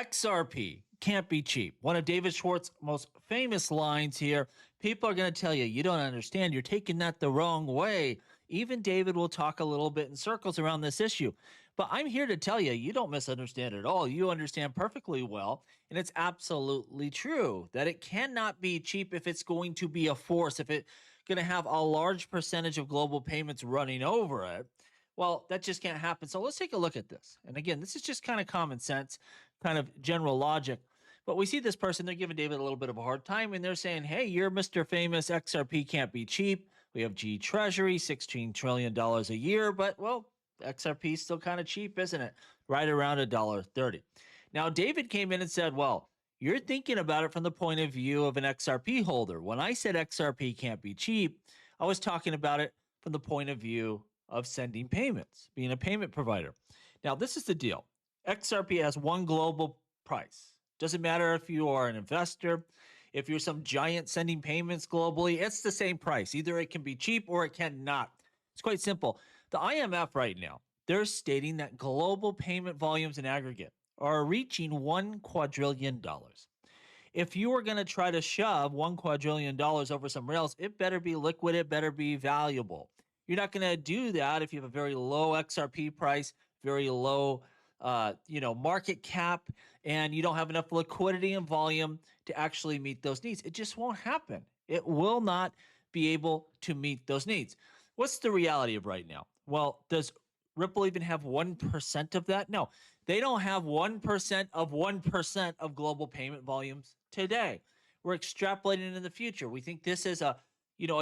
XRP can't be cheap. One of David Schwartz's most famous lines here. People are going to tell you, you don't understand. You're taking that the wrong way. Even David will talk a little bit in circles around this issue. But I'm here to tell you, you don't misunderstand at all. You understand perfectly well. And it's absolutely true that it cannot be cheap if it's going to be a force, if it's going to have a large percentage of global payments running over it. Well, that just can't happen. So let's take a look at this. And again, this is just kind of common sense, kind of general logic. But we see this person, they're giving David a little bit of a hard time, and they're saying, hey, you're Mr. Famous. XRP can't be cheap. We have G Treasury, $16 trillion a year. But, well, XRP is still kind of cheap, isn't it? Right around $1.30. Now, David came in and said, well, you're thinking about it from the point of view of an XRP holder. When I said XRP can't be cheap, I was talking about it from the point of view of sending payments, being a payment provider. Now, this is the deal. XRP has one global price. Doesn't matter if you are an investor, if you're some giant sending payments globally, it's the same price. Either it can be cheap or it cannot. It's quite simple. The IMF right now, they're stating that global payment volumes in aggregate are reaching $1 quadrillion. If you are going to try to shove $1 quadrillion over some rails, it better be liquid, it better be valuable. You're not going to do that if you have a very low XRP price, very low market cap, and you don't have enough liquidity and volume to actually meet those needs. It just won't happen. It will not be able to meet those needs. What's the reality of right now? Well, does Ripple even have 1% of that? No, they don't have 1% of 1% of global payment volumes today. We're extrapolating in the future. We think this is a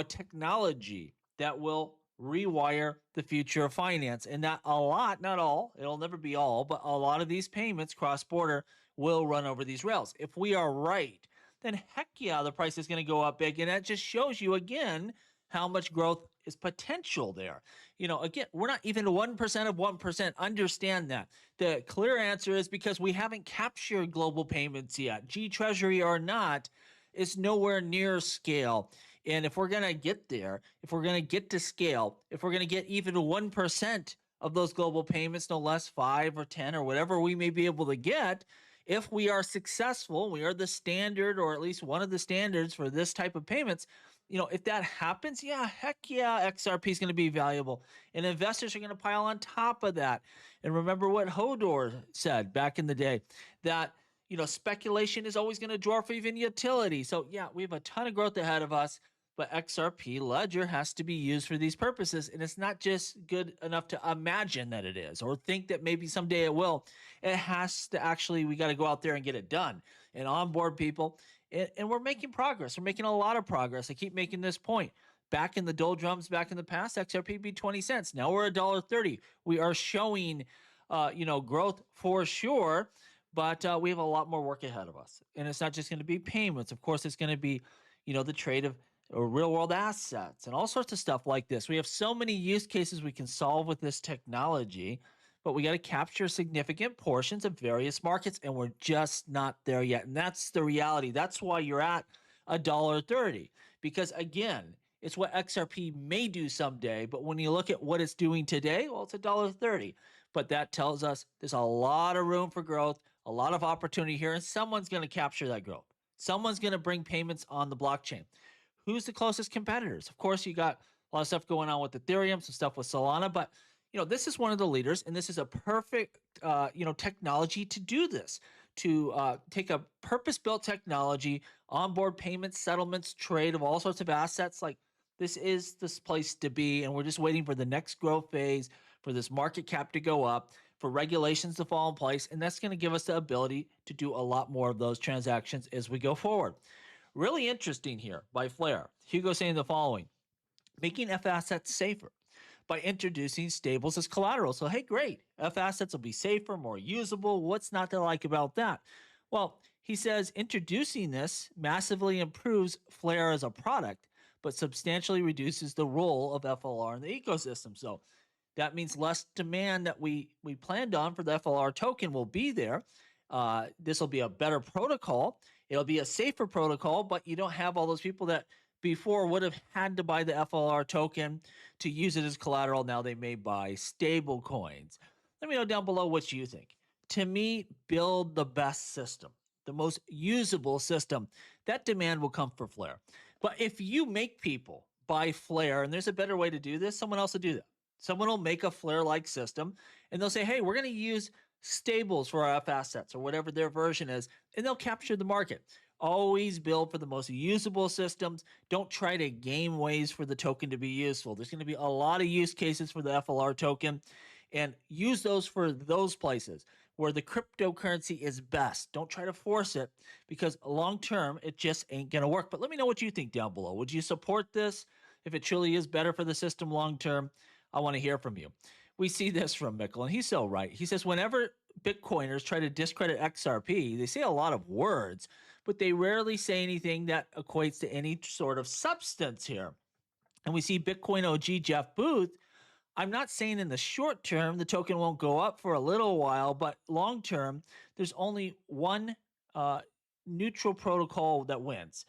technology that will rewire the future of finance, and that a lot, not all, it'll never be all, but a lot of these payments cross-border will run over these rails. If we are right, then heck yeah, the price is going to go up big, and that just shows you again how much growth is potential there. Again, we're not even 1% of 1%. Understand that. The clear answer is because we haven't captured global payments yet. G Treasury or not, it's nowhere near scale. And if we're going to get there, if we're going to get to scale, if we're going to get even 1% of those global payments, no less 5 or 10 or whatever we may be able to get, if we are successful, we are the standard or at least one of the standards for this type of payments, if that happens, yeah, heck yeah, XRP is going to be valuable. And investors are going to pile on top of that. And remember what Hodor said back in the day, that speculation is always going to dwarf even utility. So yeah, we have a ton of growth ahead of us, but XRP Ledger has to be used for these purposes. And it's not just good enough to imagine that it is or think that maybe someday it will. It has to actually, we got to go out there and get it done and onboard people. And we're making progress. We're making a lot of progress. I keep making this point. Back in the doldrums, back in the past, XRP be 20 cents. Now we're $1.30. We are showing, growth for sure. But we have a lot more work ahead of us. And it's not just going to be payments. Of course, it's going to be, the trade of real world assets and all sorts of stuff like this. We have so many use cases we can solve with this technology, but we got to capture significant portions of various markets, and we're just not there yet. And that's the reality. That's why you're at $1.30. Because again, it's what XRP may do someday, but when you look at what it's doing today, well, it's $1.30. But that tells us there's a lot of room for growth, a lot of opportunity here, and someone's going to capture that growth. Someone's going to bring payments on the blockchain. Who's the closest competitors? Of course, you got a lot of stuff going on with Ethereum, some stuff with Solana, but this is one of the leaders, and this is a perfect technology to do this, to take a purpose-built technology, onboard payments, settlements, trade of all sorts of assets. Like, this is this place to be, and we're just waiting for the next growth phase, for this market cap to go up, for regulations to fall in place, and that's going to give us the ability to do a lot more of those transactions as we go forward. Really interesting here by Flair. Hugo saying the following: making F assets safer by introducing stables as collateral. So, hey, great. F assets will be safer, more usable. What's not to like about that? Well, he says introducing this massively improves Flair as a product, but substantially reduces the role of FLR in the ecosystem. So that means less demand that we planned on for the FLR token will be there. This will be a better protocol. It'll be a safer protocol, but you don't have all those people that before would have had to buy the FLR token to use it as collateral. Now they may buy stable coins. Let me know down below what you think. To me, build the best system, the most usable system. That demand will come for Flare. But if you make people buy Flare, and there's a better way to do this, someone else will do that. Someone will make a Flare like system and they'll say, hey, we're going to use stables for our F assets or whatever their version is, and they'll capture the market. Always build for the most usable systems. Don't try to game ways for the token to be useful. There's going to be a lot of use cases for the FLR token, and use those for those places where the cryptocurrency is best. Don't try to force it because long term, it just ain't going to work. But let me know what you think down below. Would you support this if it truly is better for the system long term? I want to hear from you. We see this from Mikkel, and he's so right. He says, whenever Bitcoiners try to discredit XRP, they say a lot of words, but they rarely say anything that equates to any sort of substance here. And we see Bitcoin OG Jeff Booth. I'm not saying in the short term the token won't go up for a little while, but long term, there's only one neutral protocol that wins.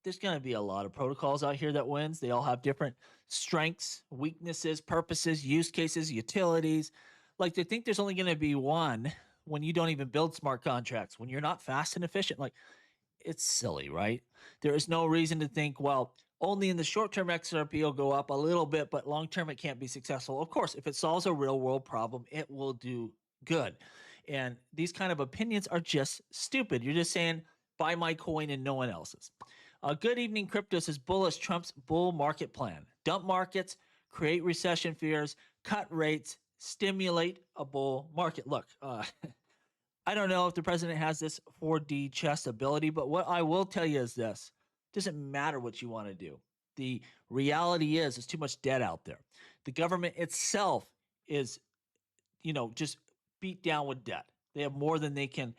There's going to be a lot of protocols out here that wins. They all have different strengths, weaknesses, purposes, use cases, utilities. Like, they think there's only going to be one when you don't even build smart contracts, when you're not fast and efficient. Like, it's silly, right? There is no reason to think, well, only in the short term XRP will go up a little bit, but long term it can't be successful. Of course, if it solves a real world problem, it will do good. And these kind of opinions are just stupid. You're just saying, buy my coin and no one else's. Good evening, Crypto says bullish Trump's bull market plan. Dump markets, create recession fears, cut rates, stimulate a bull market. Look, I don't know if the president has this 4D chess ability, but what I will tell you is this. It doesn't matter what you want to do. The reality is there's too much debt out there. The government itself is, just beat down with debt. They have more than they can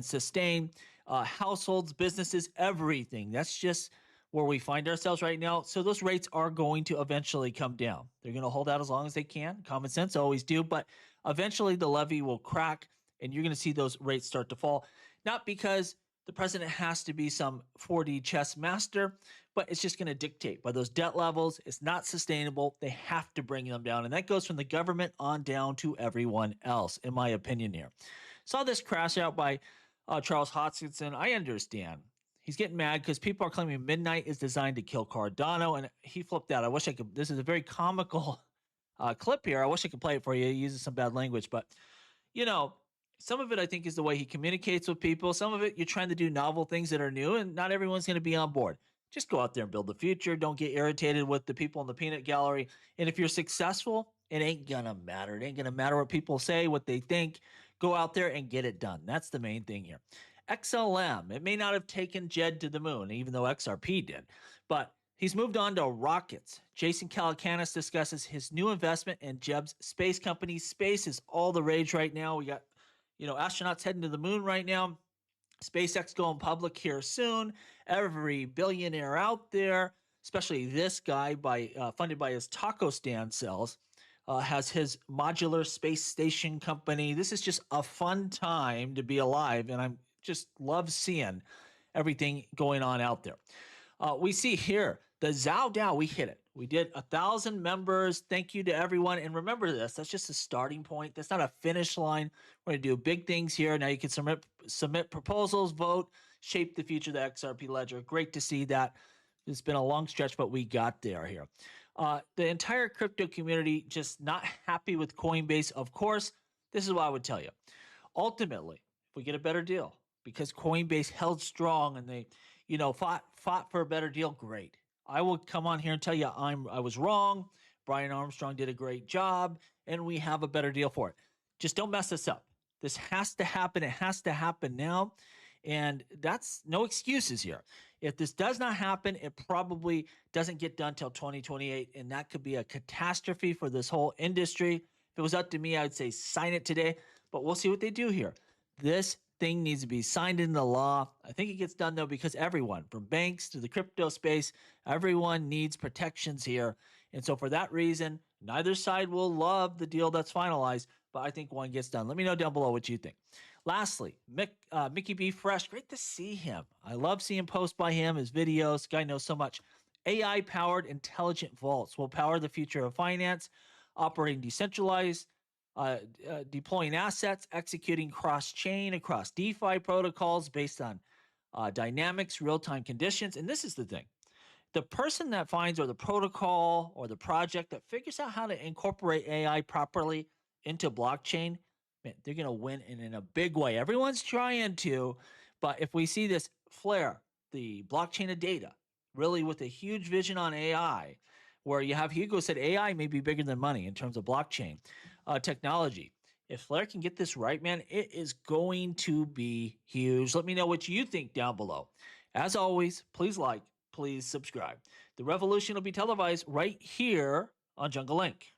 sustain. Households, businesses, everything. That's just where we find ourselves right now. So those rates are going to eventually come down. They're going to hold out as long as they can. Common sense always do, but eventually the levee will crack and you're going to see those rates start to fall. Not because the president has to be some 4D chess master, but it's just going to dictate by those debt levels. It's not sustainable. They have to bring them down. And that goes from the government on down to everyone else, in my opinion here. Saw this crash out by Charles Hoskinson. I understand. He's getting mad because people are claiming midnight is designed to kill Cardano, and he flipped out. I wish I could. This is a very comical clip here. I wish I could play it for you. He uses some bad language, but, some of it I think is the way he communicates with people. Some of it you're trying to do novel things that are new, and not everyone's going to be on board. Just go out there and build the future. Don't get irritated with the people in the peanut gallery. And if you're successful, it ain't going to matter. It ain't going to matter what people say, what they think. Go out there and get it done. That's the main thing here. XLM, it may not have taken Jed to the moon, even though XRP did, but he's moved on to rockets. Jason Calacanis discusses his new investment in Jeb's space company. Space is all the rage right now. We got, astronauts heading to the moon right now. SpaceX going public here soon. Every billionaire out there, especially this guy, funded by his taco stand sales, has his modular space station company. This is just a fun time to be alive, and I'm just love seeing everything going on out there. We see here the Zhao DAO. We hit it. We did 1,000 members. Thank you to everyone. And remember this, that's just a starting point. That's not a finish line. We're going to do big things here. Now you can submit proposals, vote, shape the future of the XRP ledger. Great to see that. It's been a long stretch, but we got there here. The entire crypto community just not happy with Coinbase. Of course, this is what I would tell you. Ultimately, if we get a better deal, because Coinbase held strong and they, fought for a better deal, great. I will come on here and tell you I was wrong. Brian Armstrong did a great job, and we have a better deal for it. Just don't mess this up. This has to happen. It has to happen now. And that's no excuses here. If this does not happen, it probably doesn't get done till 2028, and that could be a catastrophe for this whole industry. If it was up to me, I would say sign it today, but we'll see what they do here. This thing needs to be signed into law. I think it gets done, though, because everyone, from banks to the crypto space, everyone needs protections here. And so for that reason, neither side will love the deal that's finalized, but I think one gets done. Let me know down below what you think. Lastly, Mickey B. Fresh, great to see him. I love seeing posts by him, his videos. Guy knows so much. AI-powered intelligent vaults will power the future of finance, operating decentralized deploying assets, executing cross-chain across DeFi protocols based on dynamics, real-time conditions. And this is the thing. The person that finds, or the protocol or the project that figures out how to incorporate AI properly into blockchain, man, they're going to win in a big way. Everyone's trying to, but if we see this flare, the blockchain of data, really with a huge vision on AI, where you have Hugo said AI may be bigger than money in terms of blockchain technology. If Flare can get this right, man, it is going to be huge. Let me know what you think down below. As always, please like, please subscribe. The revolution will be televised right here on Jungle Link.